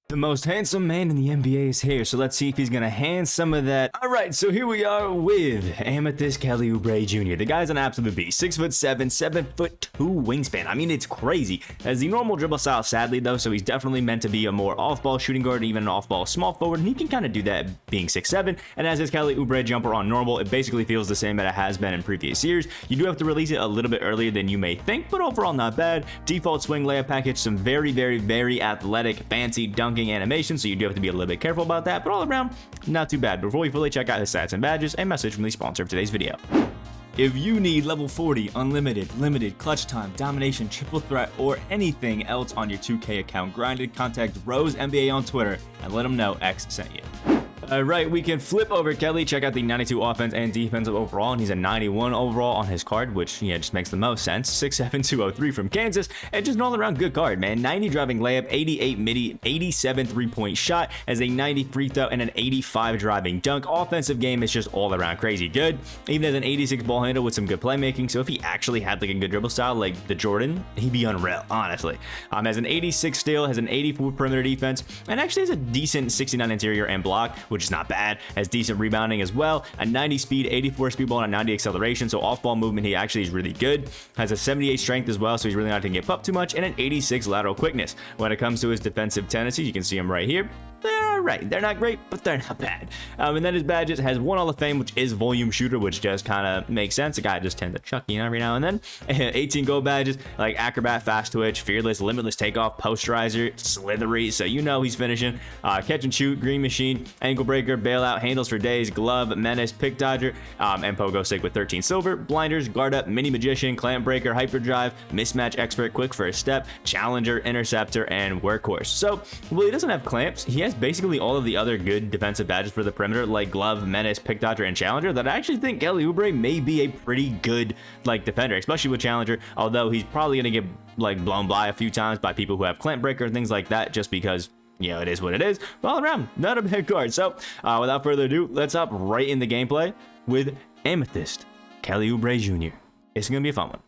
The most handsome man in the NBA is here, so let's see if he's gonna hand some of that. All right, so here we are with Amethyst Kelly Oubre Jr. The guy's an absolute beast. 6'7", 7'2" wingspan. I mean, it's crazy. As the normal dribble style, sadly though, so he's definitely meant to be a more off-ball shooting guard, even an off-ball small forward, and he can kind of do that being 6'7". And as his Kelly Oubre jumper on normal, it basically feels the same that it has been in previous years. You do have to release it a little bit earlier than you may think, but overall not bad. Default swing layup package, some very athletic, fancy dunking animation, so you do have to be a little bit careful about that, but all around, not too bad. Before we fully check out his stats and badges, a message from the sponsor of today's video. If you need level 40, unlimited, limited, clutch time, domination, triple threat, or anything else on your 2K account, grinded, contact Rose NBA on Twitter and let them know X sent you. Alright, we can flip over Kelly, check out the 92 offense and defensive overall, and he's a 91 overall on his card, which, yeah, just makes the most sense. 6'7", 203 from Kansas, and just an all-around good card, man. 90 driving layup, 88 midi, 87 three-point shot, has a 90 free throw, and an 85 driving dunk. Offensive game is just all-around crazy good. Even has an 86 ball handle with some good playmaking, so if he actually had like a good dribble style like the Jordan, he'd be unreal, honestly. Has an 86 steal, has an 84 perimeter defense, and actually has a decent 69 interior and block, which is not bad. Has decent rebounding as well, a 90 speed, 84 speed ball, and a 90 acceleration, so off ball movement he actually is really good. Has a 78 strength as well, so he's really not going to get up too much, and an 86 lateral quickness. When it comes to his defensive tendencies, you can see him right here. They're alright. They're not great, but they're not bad. And then his badges has one Hall of Fame, which is volume shooter, which just kind of makes sense. The guy just tends to chuck, you know, every now and then. 18 gold badges like acrobat, fast twitch, fearless, limitless takeoff, posterizer, slithery, so you know he's finishing. Catch and shoot, green machine, ankle breaker, bailout, handles for days, glove, menace, pick dodger, and pogo stick with 13 silver, blinders, guard up, mini magician, clamp breaker, hyperdrive, mismatch expert, quick first step, challenger, interceptor, and workhorse. So, well, he doesn't have clamps. He has basically all of the other good defensive badges for the perimeter, like glove, menace, pick dodger, and challenger, that I actually think Kelly Oubre may be a pretty good like defender, especially with challenger, although he's probably gonna get like blown by a few times by people who have clamp breaker and things like that, just because, you know, it is what it is. But all around, not a bad card. So without further ado, let's hop right in the gameplay with Amethyst Kelly Oubre Jr. It's gonna be a fun one.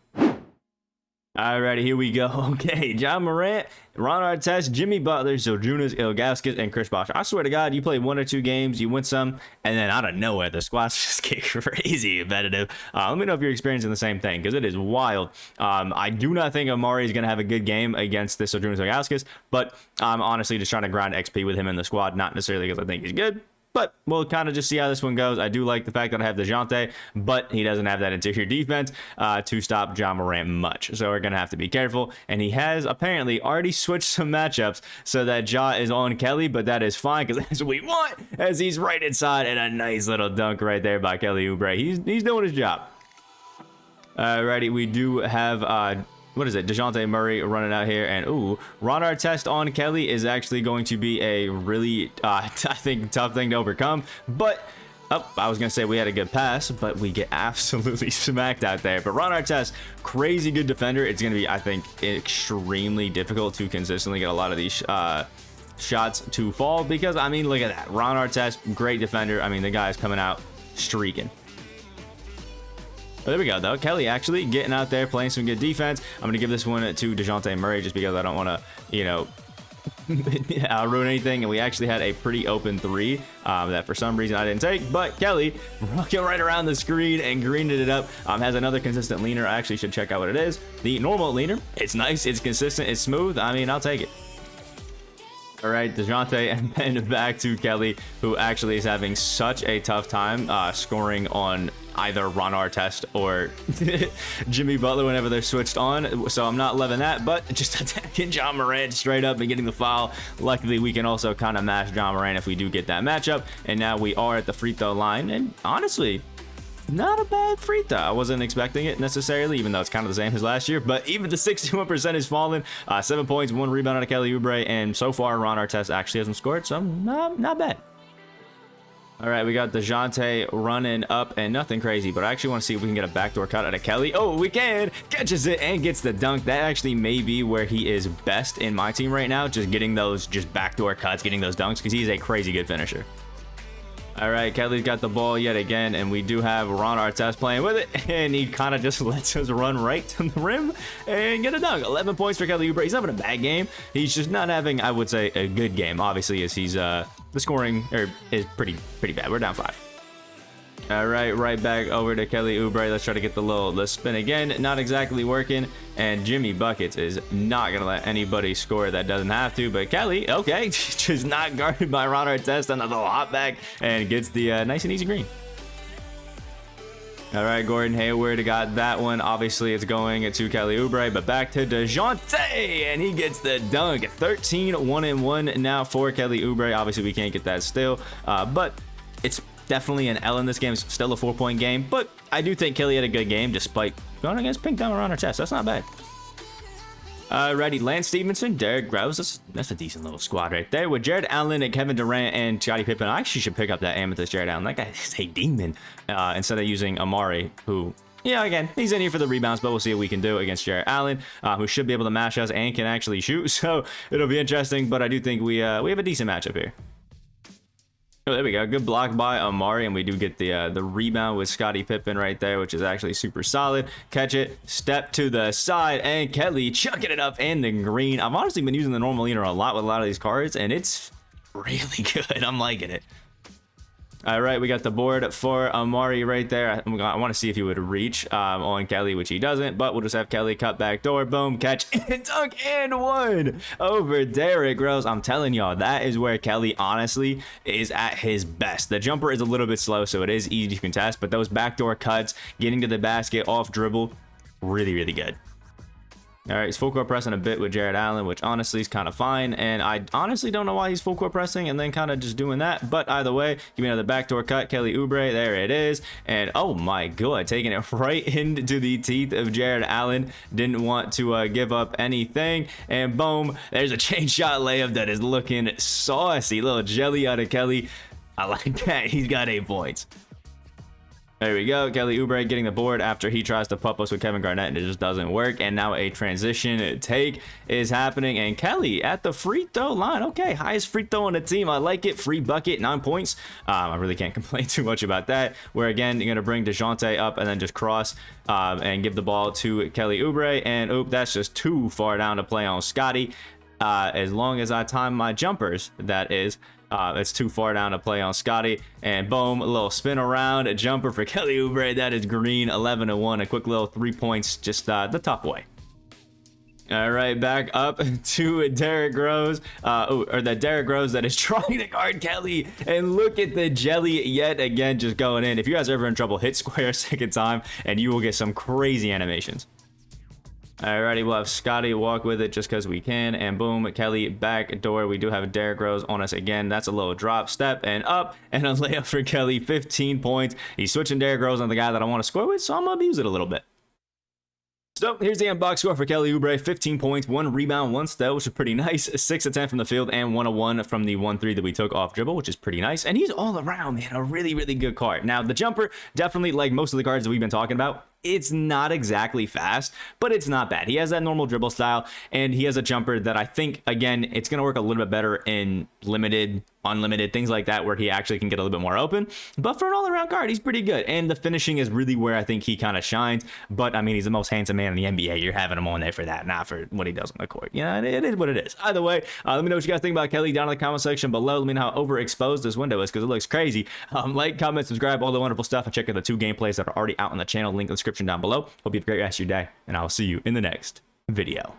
Alrighty, here we go. Okay, John Morant, Ron Artest, Jimmy Butler, Zydrunas Ilgauskas, and Chris Bosh. I swear to God, you play 1 or 2 games, you win some, and then out of nowhere, the squads just get crazy competitive. Let me know if you're experiencing the same thing, because it is wild. I do not think Amari is going to have a good game against this Zydrunas Ilgauskas, but I'm honestly just trying to grind XP with him in the squad, not necessarily because I think he's good. But we'll kind of just see how this one goes. I do like the fact that I have DeJounte, but he doesn't have that interior defense to stop John Morant much. So we're going to have to be careful. And he has apparently already switched some matchups so that Ja is on Kelly, but that is fine because that's what we want, as he's right inside, and a nice little dunk right there by Kelly Oubre. He's doing his job. Alrighty, we do have what is it? DeJounte Murray running out here, and ooh, Ron Artest on Kelly is actually going to be a really, I think, tough thing to overcome. But I was gonna say we had a good pass, but we get absolutely smacked out there. But Ron Artest, crazy good defender. It's gonna be, I think, extremely difficult to consistently get a lot of these shots to fall, because I mean, look at that, Ron Artest, great defender. I mean, the guy's coming out streaking. But there we go, though. Kelly actually getting out there, playing some good defense. I'm going to give this one to DeJounte Murray just because I don't want to, you know, ruin anything. And we actually had a pretty open 3 that for some reason I didn't take. But Kelly rocking right around the screen and greened it up. Has another consistent leaner. I actually should check out what it is. The normal leaner. It's nice. It's consistent. It's smooth. I mean, I'll take it. All right, DeJounte, and then back to Kelly, who actually is having such a tough time scoring on either Ron Artest or Jimmy Butler whenever they're switched on. So I'm not loving that, but just attacking John Morant straight up and getting the foul. Luckily, we can also kind of mash John Morant if we do get that matchup. And now we are at the free throw line, and honestly, not a bad free throw. I wasn't expecting it necessarily, even though it's kind of the same as last year. But even the 61% is fallen. 7 points, 1 rebound out of Kelly Oubre, and so far Ron Artest actually hasn't scored, so not bad. All right, we got DeJounte running up, and nothing crazy, but I actually want to see if we can get a backdoor cut out of Kelly. Oh, we can! Catches it and gets the dunk. That actually may be where he is best in my team right now, just getting those just backdoor cuts, getting those dunks, because he's a crazy good finisher. All right, Kelly's got the ball yet again, and we do have Ron Artest playing with it, and he kind of just lets us run right to the rim and get a dunk. 11 points for Kelly Oubre. He's having a bad game. He's just not having, I would say, a good game. Obviously, as he's the scoring is pretty bad. We're down 5. All right, right back over to Kelly Oubre. Let's try to get the spin again. Not exactly working. And Jimmy Buckets is not going to let anybody score that doesn't have to. But Kelly, okay, just not guarded by Ron Artest on the little hop back and gets the nice and easy green. All right, Gordon Hayward got that one. Obviously, it's going to Kelly Oubre, but back to DeJounte, and he gets the dunk. 13, 1-1 now for Kelly Oubre. Obviously, we can't get that still, but it's definitely an L in this game. It's still a 4-point game, but I do think Kelly had a good game despite going against Pink Diamond on our chest. That's not bad. Alrighty, Lance Stevenson, Derrick Rose. That's a decent little squad right there with Jared Allen and Kevin Durant and Scottie Pippen. I actually should pick up that Amethyst Jared Allen. That guy is a demon. Instead of using Amari, who, yeah, again, he's in here for the rebounds, but we'll see what we can do against Jared Allen, who should be able to mash us and can actually shoot. So it'll be interesting, but I do think we have a decent matchup here. Oh, there we go. Good block by Amari, and we do get the rebound with Scottie Pippen right there, which is actually super solid. Catch it, step to the side, and Kelly chucking it up in the green. I've honestly been using the normal leader a lot with a lot of these cards, and it's really good. I'm liking it. All right, we got the board for Amari right there. I want to see if he would reach on Kelly, which he doesn't, but we'll just have Kelly cut back door, boom, catch, and dunk, and 1 over Derrick Rose. I'm telling y'all, that is where Kelly honestly is at his best. The jumper is a little bit slow, so it is easy to contest, but those backdoor cuts, getting to the basket off dribble, really good. All right, he's full court pressing a bit with Jared Allen, which honestly is kind of fine. And I honestly don't know why he's full court pressing and then kind of just doing that. But either way, give me another backdoor cut. Kelly Oubre, there it is. And oh my God, taking it right into the teeth of Jared Allen. Didn't want to give up anything. And boom, there's a chain shot layup that is looking saucy. Little jelly out of Kelly. I like that. He's got 8 points. There we go. Kelly Oubre getting the board after he tries to pup us with Kevin Garnett and it just doesn't work. And now a transition take is happening. And Kelly at the free throw line. Okay, highest free throw on the team. I like it. Free bucket, 9 points. I really can't complain too much about that. Where again, you're going to bring DeJounte up and then just cross and give the ball to Kelly Oubre. And oop, that's just too far down to play on Scotty. As long as I time my jumpers, that is. It's too far down to play on Scotty. And boom, a little spin around, a jumper for Kelly Oubre. That is green, 11-1. A quick little 3 points, just the tough way. All right, back up to Derrick Rose, or the Derrick Rose that is trying to guard Kelly. And look at the jelly yet again, just going in. If you guys are ever in trouble, hit square a second time, and you will get some crazy animations. Alrighty, we'll have Scotty walk with it just because we can. And boom, Kelly back door. We do have Derrick Rose on us again. That's a little drop, step, and up. And a layup for Kelly, 15 points. He's switching Derrick Rose on the guy that I want to score with, so I'm going to abuse it a little bit. So here's the end box score for Kelly Oubre. 15 points, 1 rebound, 1 steal, which is pretty nice. 6 of 10 from the field and 1 of 1 from the 1-3 that we took off dribble, which is pretty nice. And he's all around, man, a really good card. Now, the jumper, definitely like most of the cards that we've been talking about, it's not exactly fast, but it's not bad. He has that normal dribble style, and he has a jumper that I think, again, it's going to work a little bit better in limited, unlimited, things like that, where he actually can get a little bit more open. But for an all-around card, he's pretty good. And the finishing is really where I think he kind of shines. But, I mean, he's the most handsome man in the NBA. You're having him on there for that, not for what he does on the court. You know, it is what it is. Either way, let me know what you guys think about Kelly down in the comment section below. Let me know how overexposed this window is, because it looks crazy. Like, comment, subscribe, all the wonderful stuff, and check out the 2 gameplays that are already out on the channel. Link in the description down below. Hope you have a great rest of your day, and I'll see you in the next video.